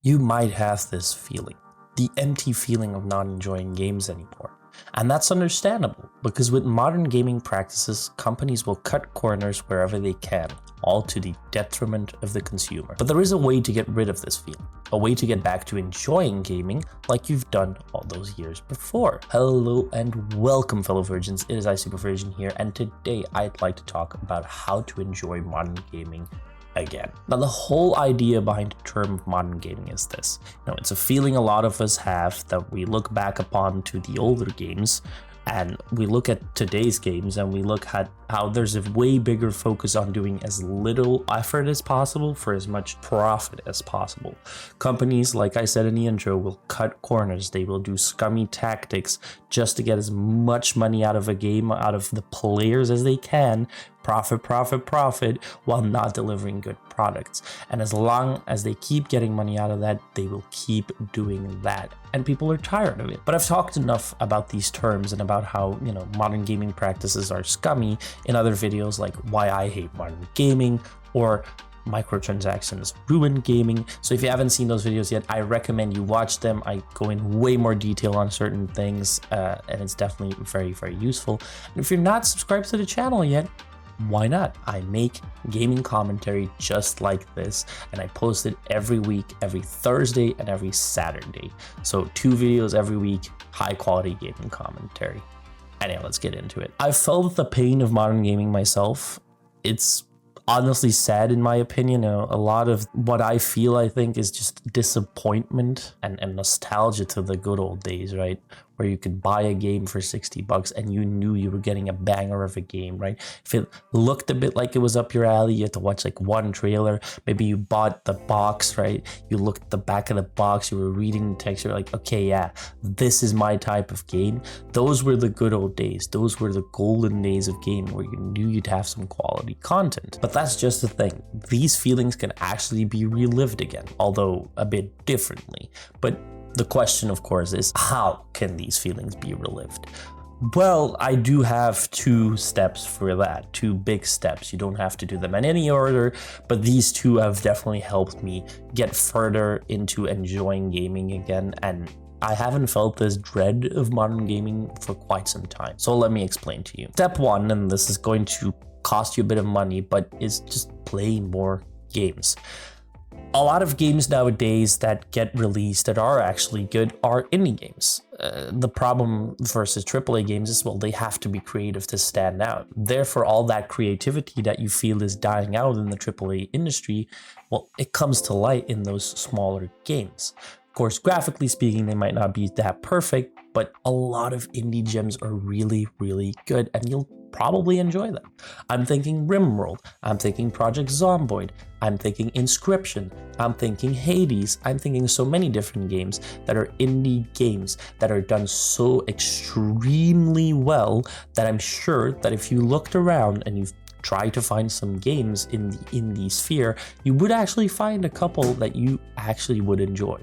You might have this feeling, the empty feeling of not enjoying games anymore. And that's understandable, because with modern gaming practices, companies will cut corners wherever they can, all to the detriment of the consumer. But there is a way to get rid of this feeling, a way to get back to enjoying gaming like you've done all those years before. Hello and welcome, fellow virgins. It is iSuperVirgin here, and today I'd like to talk about how to enjoy modern gaming again. Now, the whole idea behind the term modern gaming is this. It's a feeling a lot of us have that we look back upon to the older games, and we look at today's games and we look at how there's a way bigger focus on doing as little effort as possible for as much profit as possible. Companies, like I said in the intro, will cut corners. They will do scummy tactics just to get as much money out of a game, out of the players as they can. Profit, while not delivering good products. And as long as they keep getting money out of that, they will keep doing that. And people are tired of it. But I've talked enough about these terms and about how, modern gaming practices are scummy in other videos, like why I hate modern gaming or microtransactions ruin gaming. So if you haven't seen those videos yet, I recommend you watch them. I go in way more detail on certain things, and it's definitely very, very useful. And if you're not subscribed to the channel yet, why not? I make gaming commentary just like this, and I post it every week, every Thursday and every Saturday. So 2 videos every week, high quality gaming commentary. Anyway, let's get into it. I've felt the pain of modern gaming myself. It's honestly sad in my opinion. A lot of what I feel, I think, is just disappointment and nostalgia to the good old days, right? Where you could buy a game for $60 and you knew you were getting a banger of a game, right? If it looked a bit like it was up your alley, you had to watch like one trailer. Maybe you bought the box, right? You looked at the back of the box, you were reading the text, you're like, okay, yeah, this is my type of game. Those were the good old days. Those were the golden days of gaming where you knew you'd have some quality content. But that's just the thing. These feelings can actually be relived again, although a bit differently. But the question, of course, is how can these feelings be relived? Well, I do have 2 steps for that, 2 big steps. You don't have to do them in any order, but these 2 have definitely helped me get further into enjoying gaming again, and I haven't felt this dread of modern gaming for quite some time. So let me explain to you. Step 1, and this is going to cost you a bit of money, but is just play more games. A lot of games nowadays that get released that are actually good are indie games. The problem versus AAA games is, well, they have to be creative to stand out. Therefore, all that creativity that you feel is dying out in the AAA industry, well, it comes to light in those smaller games. Of course, graphically speaking, they might not be that perfect, but a lot of indie gems are really, really good, and you'll probably enjoy them. I'm thinking RimWorld, I'm thinking Project Zomboid, I'm thinking Inscription, I'm thinking Hades, I'm thinking so many different games that are indie games that are done so extremely well that I'm sure that if you looked around and you've tried to find some games in the indie sphere, you would actually find a couple that you actually would enjoy.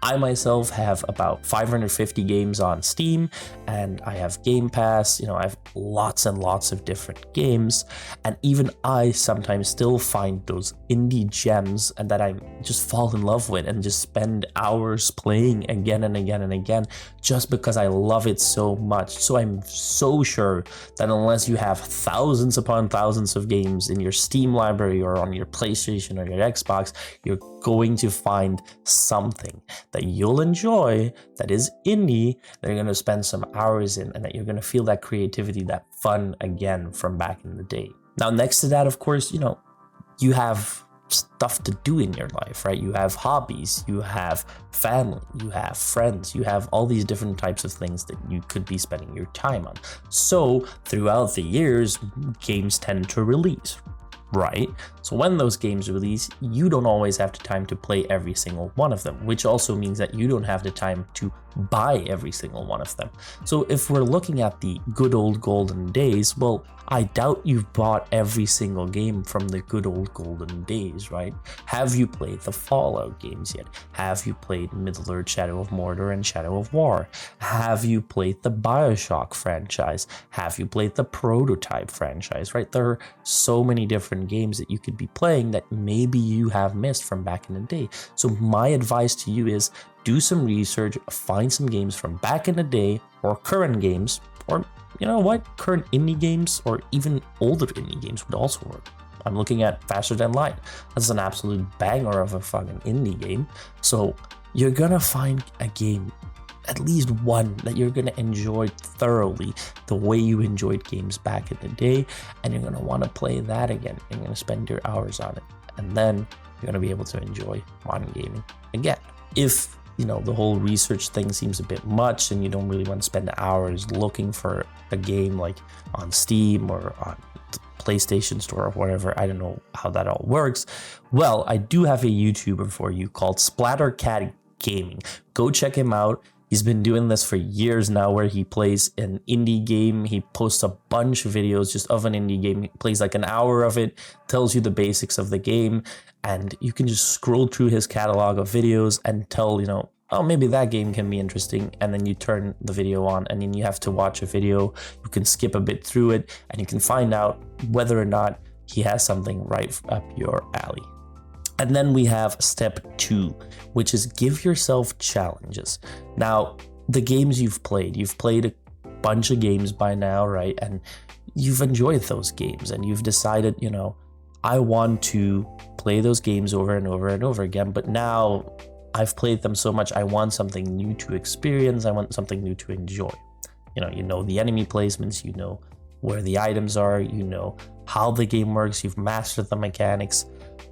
I myself have about 550 games on Steam, and I have Game Pass. I have lots and lots of different games, and even I sometimes still find those indie gems and that I just fall in love with and just spend hours playing again and again and again just because I love it so much. So I'm so sure that unless you have thousands upon thousands of games in your Steam library or on your PlayStation or your Xbox, you're going to find something that you'll enjoy that is indie, that you're going to spend some hours in, and that you're going to feel that creativity, that fun again from back in the day. Now, next to that, of course, you have stuff to do in your life, right? You have hobbies, you have family, you have friends, you have all these different types of things that you could be spending your time on. So throughout the years, games tend to release, right? So when those games release, you don't always have the time to play every single one of them, which also means that you don't have the time to buy every single one of them. So if we're looking at the good old golden days, well, I doubt you've bought every single game from the good old golden days, right? Have you played the Fallout games yet? Have you played Middle-earth, Shadow of Mordor, and Shadow of War? Have you played the BioShock franchise? Have you played the Prototype franchise, right? There are so many different games that you could be playing that maybe you have missed from back in the day. So my advice to you is do some research, find some games from back in the day or current games, or you know what, current indie games or even older indie games would also work. I'm looking at Faster Than Light. That's an absolute banger of a fucking indie game. So you're gonna find a game, at least one, that you're gonna enjoy thoroughly the way you enjoyed games back in the day, and you're gonna want to play that again. You're gonna spend your hours on it, and then you're gonna be able to enjoy modern gaming again. If you know the whole research thing seems a bit much and you don't really want to spend hours looking for a game like on Steam or on PlayStation Store or whatever, I don't know how that all works. Well, I do have a YouTuber for you called Splattercat Gaming. Go check him out. He's been doing this for years now, where he plays an indie game. He posts a bunch of videos just of an indie game. He plays like an hour of it, tells you the basics of the game, and you can just scroll through his catalog of videos and tell, you know, oh, maybe that game can be interesting. And then you turn the video on and then you have to watch a video. You can skip a bit through it and you can find out whether or not he has something right up your alley. And then we have step 2, which is give yourself challenges. Now, the games you've played a bunch of games by now, right? And you've enjoyed those games and you've decided, you know, I want to play those games over and over and over again. But now I've played them so much, I want something new to experience. I want something new to enjoy. You know the enemy placements, you know where the items are, you know how the game works, you've mastered the mechanics.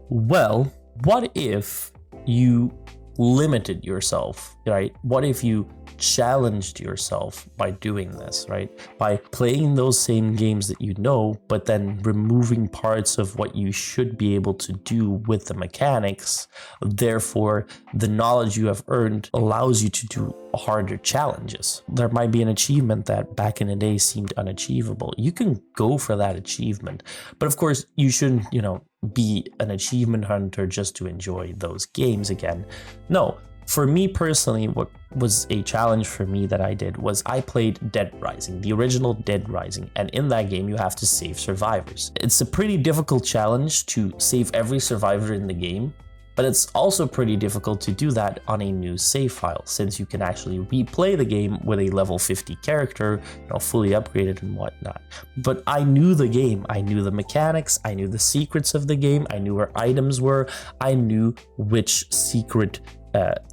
Well, what if you limited yourself, right? What if you challenged yourself by doing this, right? By playing those same games that you know, but then removing parts of what you should be able to do with the mechanics. Therefore, the knowledge you have earned allows you to do harder challenges. There might be an achievement that back in the day seemed unachievable. You can go for that achievement, but of course you shouldn't, you know, be an achievement hunter just to enjoy those games again. No, for me personally, what was a challenge for me that I did was I played Dead Rising, the original Dead Rising, and in that game you have to save survivors. It's a pretty difficult challenge to save every survivor in the game, but it's also pretty difficult to do that on a new save file, since you can actually replay the game with a level 50 character, you know, fully upgraded and whatnot. But I knew the game, I knew the mechanics, I knew the secrets of the game, I knew where items were, I knew which secret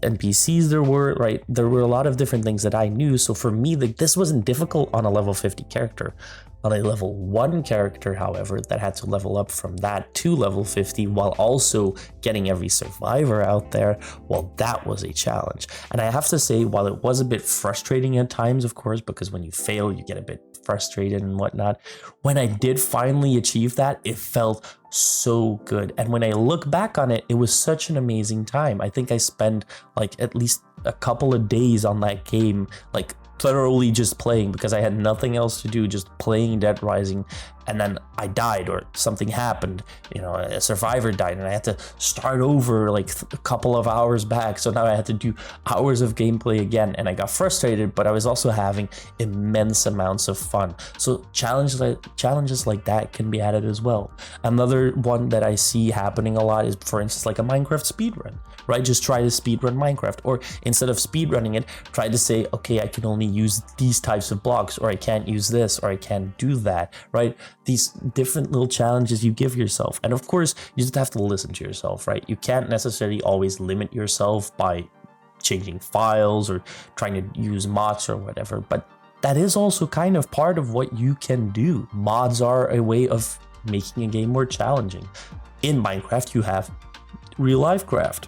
NPCs there were, right? There were a lot of different things that I knew. So for me, this wasn't difficult on a level 50 character. On a level 1 character, however, that had to level up from that to level 50 while also getting every survivor out there, well, that was a challenge. And I have to say, while it was a bit frustrating at times, of course, because when you fail, you get a bit frustrated and whatnot, when I did finally achieve that, it felt so good. And when I look back on it, it was such an amazing time. I think I spent like at least a couple of days on that game, like thoroughly just playing, because I had nothing else to do, just playing Dead Rising. And then I died or something happened, you know, a survivor died and I had to start over like a couple of hours back. So now I had to do hours of gameplay again, and I got frustrated, but I was also having immense amounts of fun. So challenges like that can be added as well. Another one that I see happening a lot is, for instance, like a Minecraft speedrun, right? Just try to speedrun Minecraft, or instead of speedrunning it, try to say, okay, I can only use these types of blocks, or I can't use this, or I can't do that, right? These different little challenges you give yourself. And of course, you just have to listen to yourself, right? You can't necessarily always limit yourself by changing files or trying to use mods or whatever, but that is also kind of part of what you can do. Mods are a way of making a game more challenging. In Minecraft, you have real life craft.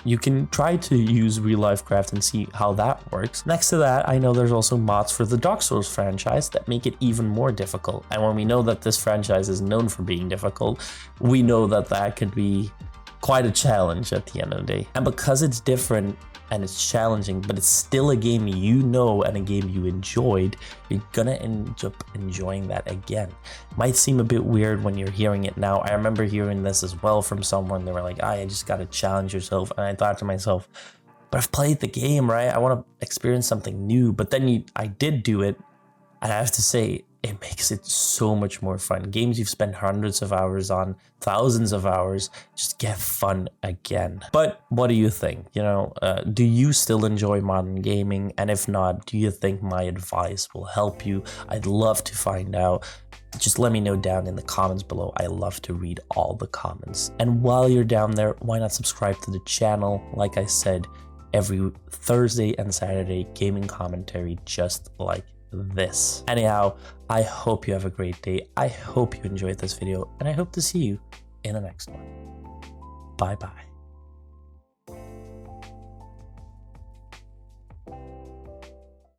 You can try to use real life craft and see how that works. Next to that, I know there's also mods for the Dark Souls franchise that make it even more difficult. And when we know that this franchise is known for being difficult, we know that that could be quite a challenge at the end of the day. And because it's different and it's challenging, but it's still a game you know and a game you enjoyed, you're gonna end up enjoying that again. Might seem a bit weird when you're hearing it now. I remember hearing this as well from someone. They were like, I just gotta challenge yourself. And I thought to myself, but I've played the game, right? I want to experience something new. But then I did do it, and I have to say, it makes it so much more fun. Games you've spent hundreds of hours on, thousands of hours, just get fun again. But what do you think? You know, do you still enjoy modern gaming? And if not, do you think my advice will help you? I'd love to find out. Just let me know down in the comments below. I love to read all the comments. And while you're down there, why not subscribe to the channel? Like I said, every Thursday and Saturday, gaming commentary just like this. Anyhow, I hope you have a great day. I hope you enjoyed this video, and I hope to see you in the next one. Bye bye.